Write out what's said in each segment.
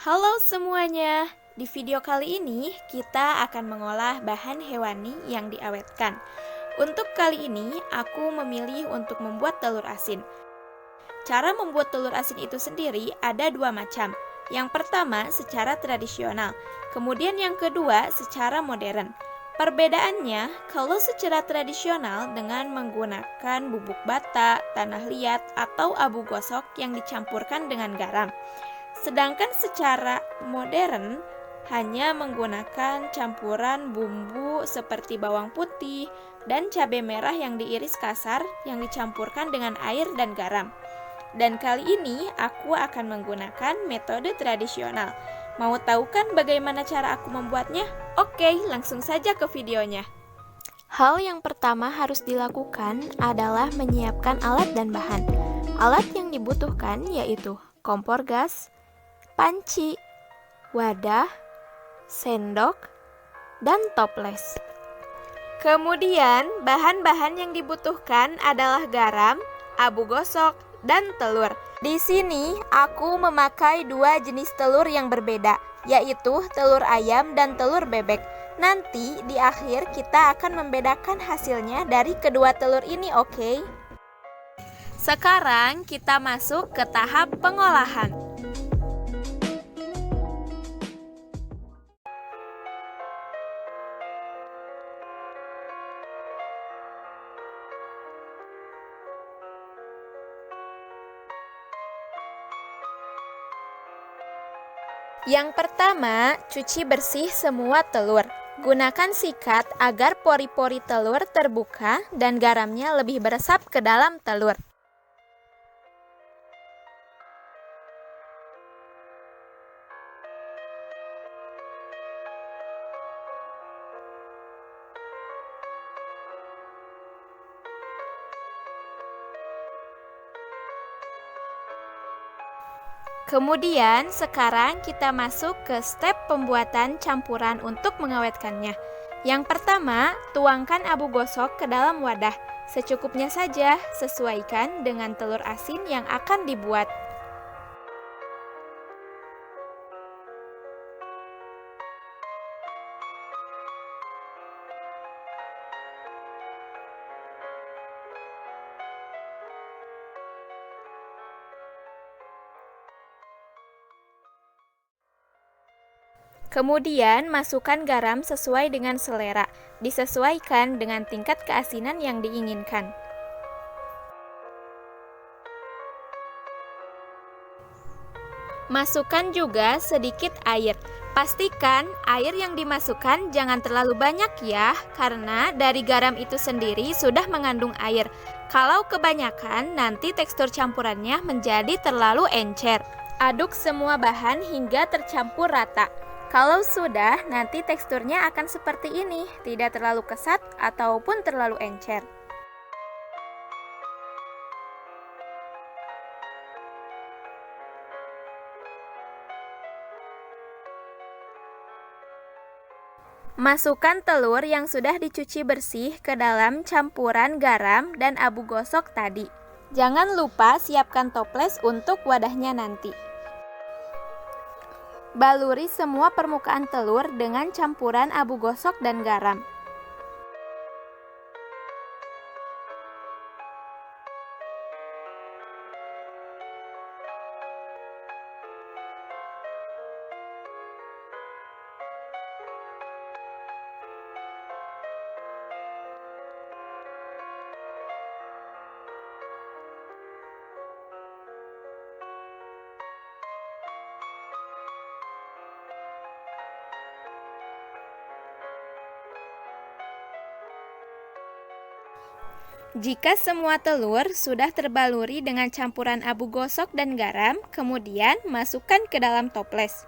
Halo semuanya, di video kali ini kita akan mengolah bahan hewani yang diawetkan. Untuk kali ini aku memilih untuk membuat telur asin. Cara membuat telur asin itu sendiri ada dua macam. Yang pertama secara tradisional, kemudian yang kedua secara modern. Perbedaannya, kalau secara tradisional dengan menggunakan bubuk bata, tanah liat, atau abu gosok yang dicampurkan dengan garam. Sedangkan secara modern hanya menggunakan campuran bumbu seperti bawang putih dan cabai merah yang diiris kasar yang dicampurkan dengan air dan garam. Dan kali ini aku akan menggunakan metode tradisional. Mau tahu kan bagaimana cara aku membuatnya? Oke, langsung saja ke videonya. Hal yang pertama harus dilakukan adalah menyiapkan alat dan bahan. Alat yang dibutuhkan yaitu kompor gas, panci, wadah, sendok, dan toples. Kemudian, bahan-bahan yang dibutuhkan adalah garam, abu gosok, dan telur. Di sini, aku memakai dua jenis telur yang berbeda, yaitu telur ayam dan telur bebek. Nanti, di akhir kita akan membedakan hasilnya dari kedua telur ini, oke? Sekarang, kita masuk ke tahap pengolahan. Yang pertama, cuci bersih semua telur. Gunakan sikat agar pori-pori telur terbuka dan garamnya lebih meresap ke dalam telur. Kemudian, sekarang kita masuk ke step pembuatan campuran untuk mengawetkannya. Yang pertama, tuangkan abu gosok ke dalam wadah. Secukupnya saja, sesuaikan dengan telur asin yang akan dibuat. Kemudian, masukkan garam sesuai dengan selera, disesuaikan dengan tingkat keasinan yang diinginkan. Masukkan juga sedikit air. Pastikan air yang dimasukkan jangan terlalu banyak ya, karena dari garam itu sendiri sudah mengandung air. Kalau kebanyakan, nanti tekstur campurannya menjadi terlalu encer. Aduk semua bahan hingga tercampur rata. Kalau sudah, nanti teksturnya akan seperti ini, tidak terlalu kesat ataupun terlalu encer. Masukkan telur yang sudah dicuci bersih ke dalam campuran garam dan abu gosok tadi. Jangan lupa siapkan toples untuk wadahnya nanti. Baluri semua permukaan telur dengan campuran abu gosok dan garam. Jika semua telur sudah terbaluri dengan campuran abu gosok dan garam, kemudian masukkan ke dalam toples.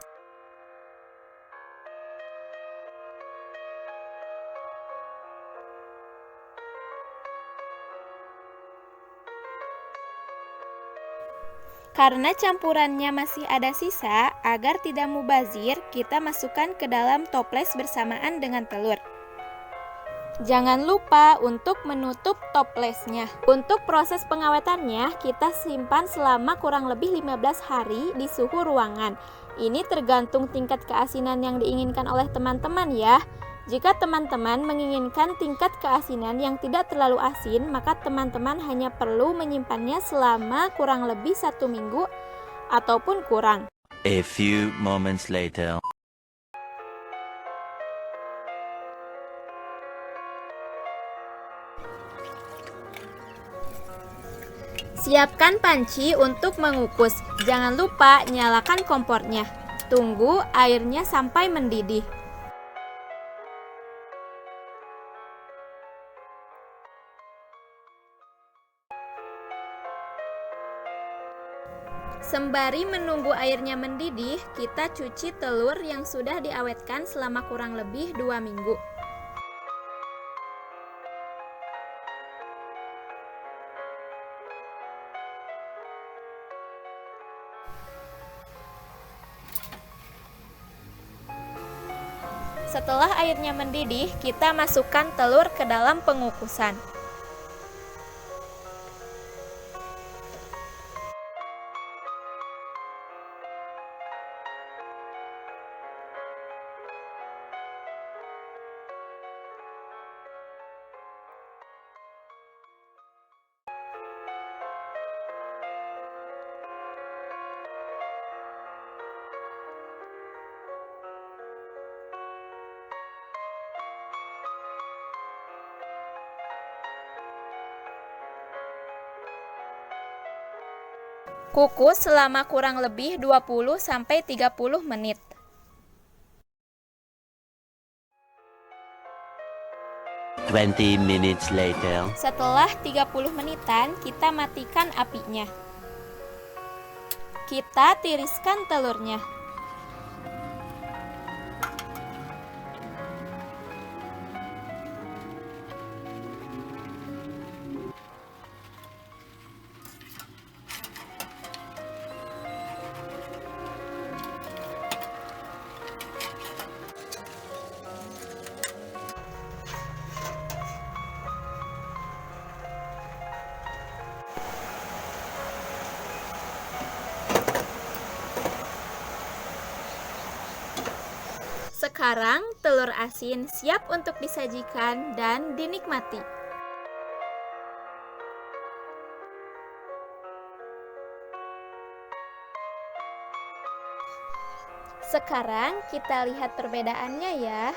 Karena campurannya masih ada sisa, agar tidak mubazir, kita masukkan ke dalam toples bersamaan dengan telur. Jangan lupa untuk menutup toplesnya. Untuk proses pengawetannya, kita simpan selama kurang lebih 15 hari di suhu ruangan. Ini tergantung tingkat keasinan yang diinginkan oleh teman-teman ya. Jika teman-teman menginginkan tingkat keasinan yang tidak terlalu asin, maka teman-teman hanya perlu menyimpannya selama kurang lebih 1 minggu ataupun kurang. A few moments later. Siapkan panci untuk mengukus. Jangan lupa nyalakan kompornya. Tunggu airnya sampai mendidih. Sembari menunggu airnya mendidih, kita cuci telur yang sudah diawetkan selama kurang lebih 2 minggu. Setelah airnya mendidih, kita masukkan telur ke dalam pengukusan. Kukus selama kurang lebih 20-30 menit. Minutes later. Setelah 30 menitan, kita matikan apinya. Kita tiriskan telurnya. Sekarang telur asin siap untuk disajikan dan dinikmati. Sekarang kita lihat perbedaannya ya.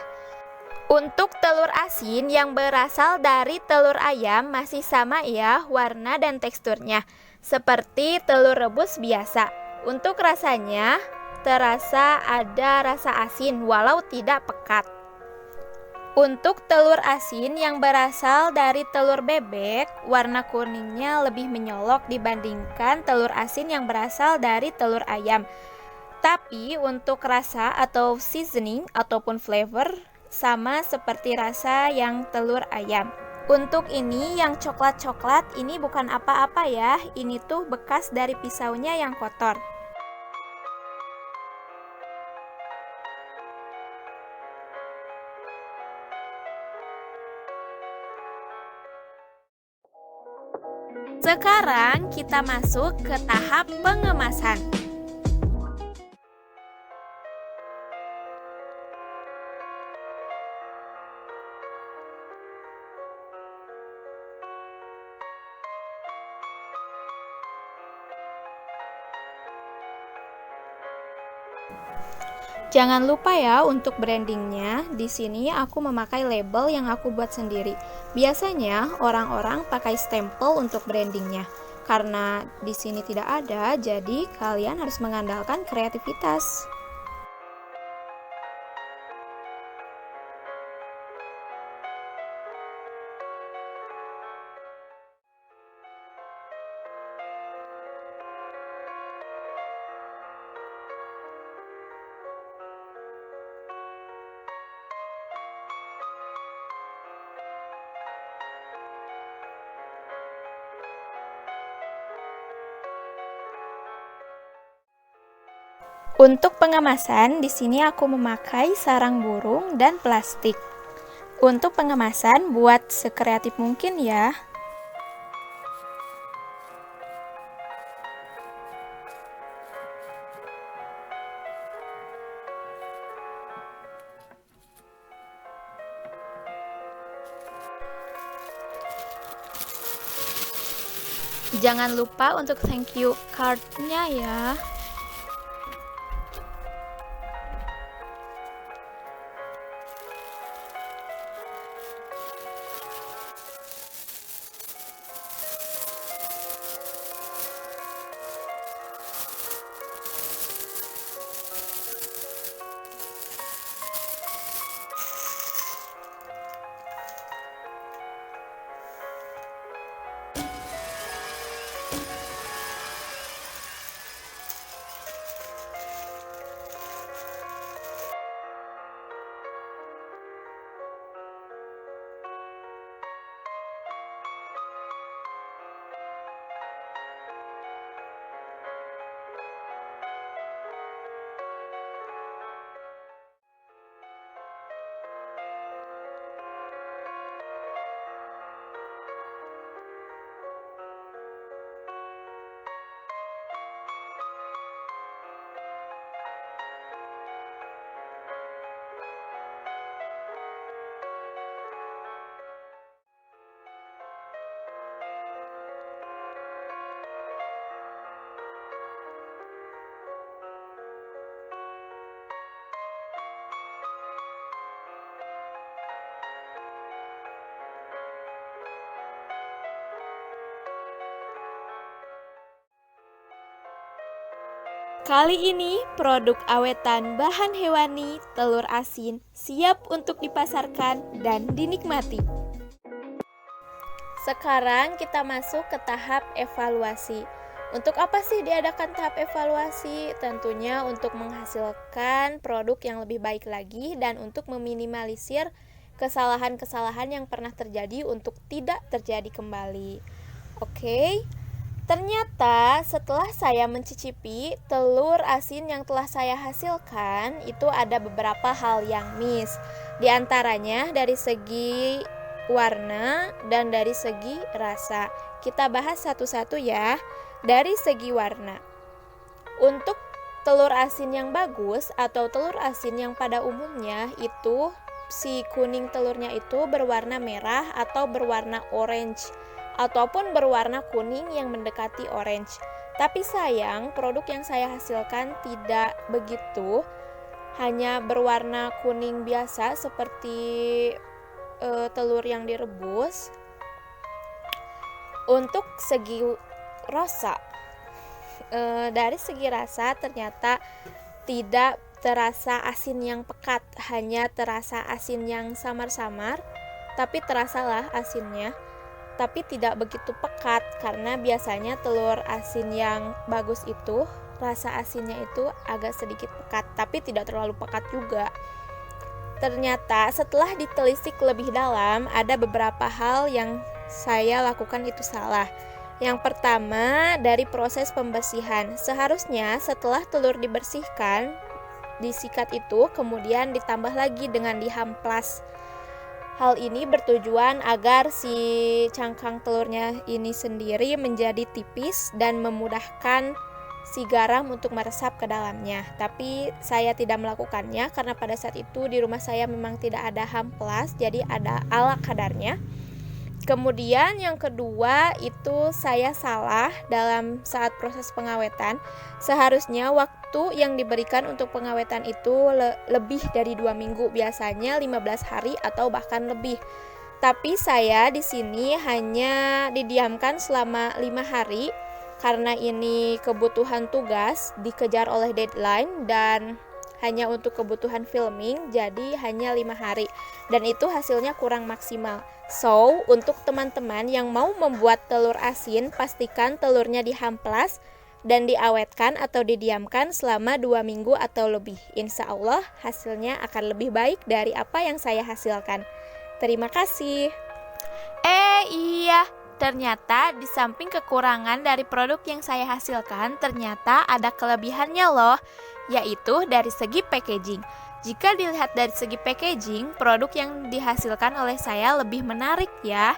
Untuk telur asin yang berasal dari telur ayam masih sama ya warna dan teksturnya, seperti telur rebus biasa. Untuk rasanya, terasa ada rasa asin walau tidak pekat. Untuk telur asin yang berasal dari telur bebek, warna kuningnya lebih menyolok dibandingkan telur asin yang berasal dari telur ayam. Tapi untuk rasa atau seasoning ataupun flavor sama seperti rasa yang telur ayam. Untuk ini yang coklat-coklat ini bukan apa-apa ya, ini tuh bekas dari pisaunya yang kotor. Sekarang kita masuk ke tahap pengemasan. Jangan lupa ya untuk brandingnya. Di sini aku memakai label yang aku buat sendiri. Biasanya orang-orang pakai stempel untuk brandingnya. Karena di sini tidak ada, jadi kalian harus mengandalkan kreativitas. Untuk pengemasan, di sini aku memakai sarang burung dan plastik. Untuk pengemasan, buat sekreatif mungkin ya. Jangan lupa untuk thank you card-nya ya. Kali ini produk awetan bahan hewani telur asin siap untuk dipasarkan dan dinikmati. Sekarang kita masuk ke tahap evaluasi. Untuk apa sih diadakan tahap evaluasi? Tentunya untuk menghasilkan produk yang lebih baik lagi dan untuk meminimalisir kesalahan-kesalahan yang pernah terjadi untuk tidak terjadi kembali. Oke. Ternyata setelah saya mencicipi telur asin yang telah saya hasilkan, itu ada beberapa hal yang miss. Di antaranya dari segi warna dan dari segi rasa. Kita bahas satu-satu ya. Dari segi warna. Untuk telur asin yang bagus atau telur asin yang pada umumnya itu si kuning telurnya itu berwarna merah atau berwarna orange, ataupun berwarna kuning yang mendekati orange. Tapi sayang, produk yang saya hasilkan tidak begitu, hanya berwarna kuning biasa seperti telur yang direbus. Untuk segi rasa, dari segi rasa ternyata tidak terasa asin yang pekat, hanya terasa asin yang samar-samar, tapi terasalah asinnya. Tapi tidak begitu pekat, karena biasanya telur asin yang bagus itu rasa asinnya itu agak sedikit pekat, tapi tidak terlalu pekat juga. Ternyata setelah ditelisik lebih dalam, ada beberapa hal yang saya lakukan itu salah. Yang pertama, dari proses pembersihan. Seharusnya setelah telur dibersihkan, disikat itu kemudian ditambah lagi dengan dihamplas. Hal ini bertujuan agar si cangkang telurnya ini sendiri menjadi tipis dan memudahkan si garam untuk meresap ke dalamnya. Tapi saya tidak melakukannya karena pada saat itu di rumah saya memang tidak ada hamplas, jadi ada ala kadarnya. Kemudian yang kedua itu saya salah dalam saat proses pengawetan. Seharusnya waktu yang diberikan untuk pengawetan itu lebih dari 2 minggu, biasanya 15 hari atau bahkan lebih. Tapi saya di sini hanya didiamkan selama 5 hari karena ini kebutuhan tugas, dikejar oleh deadline dan hanya untuk kebutuhan filming, jadi hanya 5 hari dan itu hasilnya kurang maksimal. So, untuk teman-teman yang mau membuat telur asin, pastikan telurnya dihamplas dan diawetkan atau didiamkan selama 2 minggu atau lebih. Insya Allah hasilnya akan lebih baik dari apa yang saya hasilkan. Terima kasih. Iya, ternyata di samping kekurangan dari produk yang saya hasilkan, ternyata ada kelebihannya loh. yaitu dari segi packaging. Jika dilihat dari segi packaging, produk yang dihasilkan oleh saya lebih menarik ya.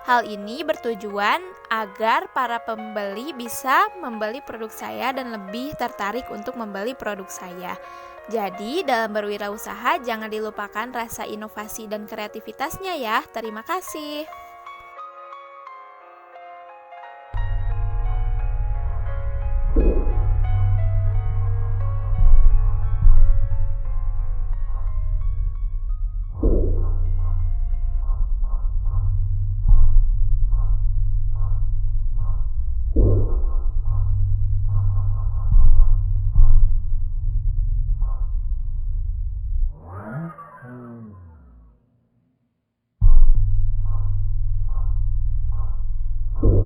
Hal ini bertujuan agar para pembeli bisa membeli produk saya dan lebih tertarik untuk membeli produk saya. Jadi, dalam berwirausaha jangan dilupakan rasa inovasi dan kreativitasnya ya. Terima kasih.